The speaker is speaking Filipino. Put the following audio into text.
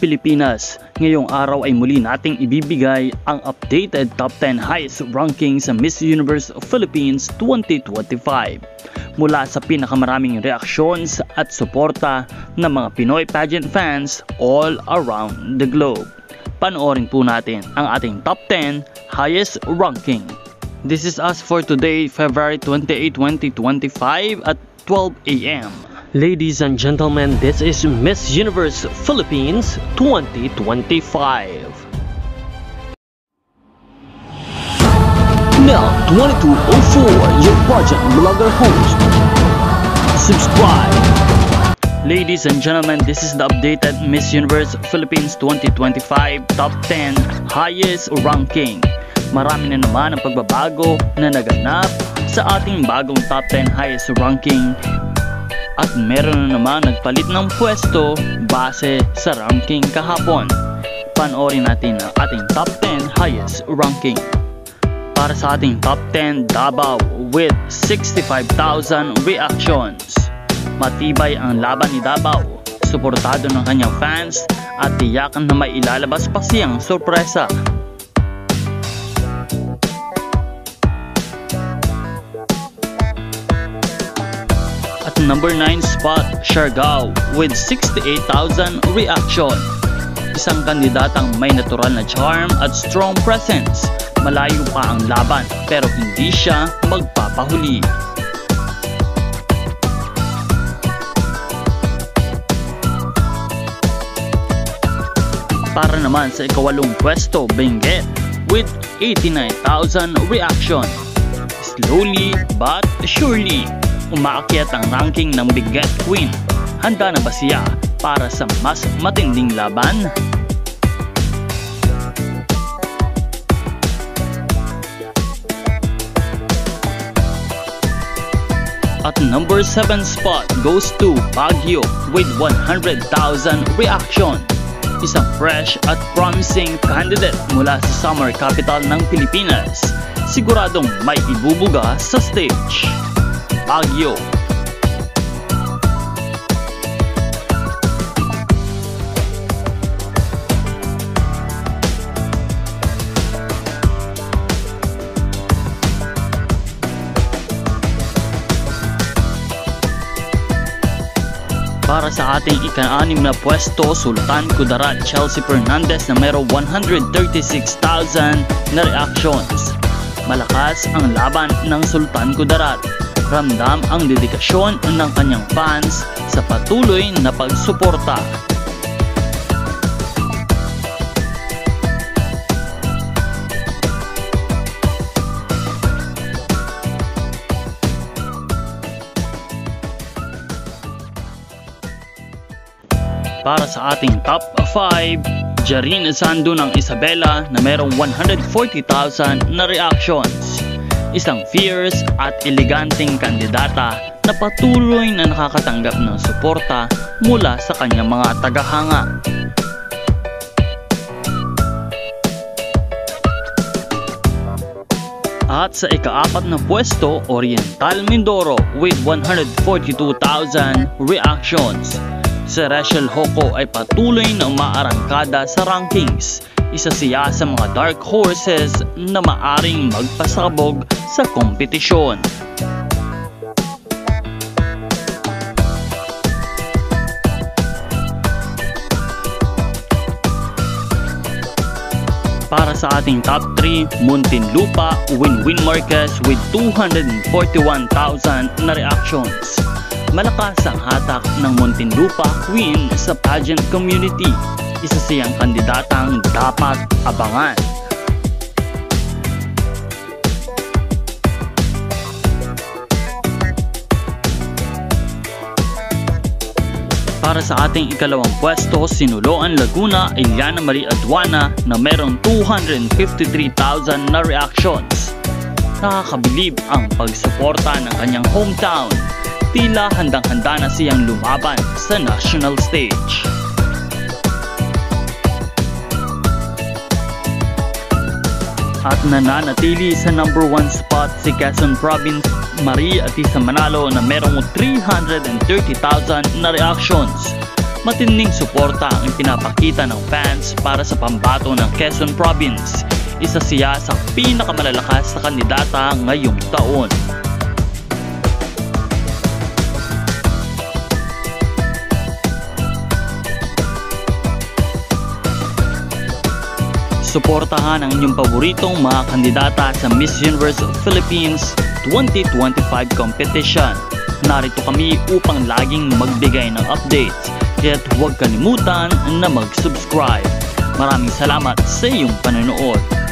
Pilipinas. Ngayong araw ay muli nating ibibigay ang updated top 10 highest ranking sa Miss Universe Philippines 2025. Mula sa pinakamaraming reactions at suporta ng mga Pinoy pageant fans all around the globe. Panoorin po natin ang ating top 10 highest ranking. This is us for today, February 28, 2025 at 12 a.m. Ladies and gentlemen, this is Miss Universe Philippines 2025. Now, 2204, your pageant blogger host. Subscribe. Ladies and gentlemen, this is the updated Miss Universe Philippines 2025 top 10 highest ranking. Marami na naman ang pagbabago na naganap sa ating bagong top 10 highest ranking. At meron na naman nagpalit ng pwesto base sa ranking kahapon. Panoorin natin ang ating top 10 highest ranking. Para sa ating top 10, Davao with 65,000 reactions. Matibay ang laban ni Davao, suportado ng kanyang fans at tiyak na may ilalabas pa siyang sorpresa. At number 9 spot, Siargao with 68,000 reaction. Isang kandidatang may natural na charm at strong presence. Malayo pa ang laban pero hindi siya magpapahuli. Para naman sa ikawalong pwesto, Benguet with 89,000 reaction. Slowly but surely, umaakyat ang ranking ng Benguet Queen. Handa na ba siya para sa mas matinding laban? At number 7 spot goes to Baguio with 100,000 reaction. Isang fresh at promising candidate mula sa summer capital ng Pilipinas. Siguradong may ibubuga sa stage. Baguio. Para sa ating ika-6 na pwesto, Sultan Kudarat Chelsea Fernandez na merong 136,000 na reactions. Malakas ang laban ng Sultan Kudarat. Ramdam ang dedikasyon ng kanyang fans sa patuloy na pagsuporta. Para sa ating top 5, Jarine Sando ng Isabela na merong 140,000 na reactions. Isang fierce at eleganteng kandidata na patuloy na nakakatanggap ng suporta mula sa kanyang mga tagahanga. At sa ika-4 na pwesto, Oriental Mindoro with 142,000 reactions. Si Rachel Hoco ay patuloy na umaarangkada sa rankings. Isa siya sa mga dark horses na maaring magpasabog sa kompetisyon. Para sa ating top 3, Muntinlupa, Winwin Marquez with 241,000 na reactions. Malakas ang hatak ng Muntinlupa Queen sa pageant community. Isa siyang kandidatang dapat abangan. Para sa ating ikalawang pwesto, Sinuloan Laguna, Eliana Marie Aduana na merong 253,000 na reactions. Nakakabilib ang pagsuporta ng kanyang hometown. Tila handang-handa na siyang lumaban sa national stage. At nananatili sa number 1 spot si Quezon Province Marie Atisa Manalo na merong 330,000 na reactions. Matinding suporta ang pinapakita ng fans para sa pambato ng Quezon Province. Isa siya sa pinakamalalakas na kandidata ngayong taon. Suportahan ang inyong paboritong mga kandidata sa Miss Universe Philippines 2025 competition. Narito kami upang laging magbigay ng updates, kaya't huwag kalimutan na mag-subscribe. Maraming salamat sa iyong panonood.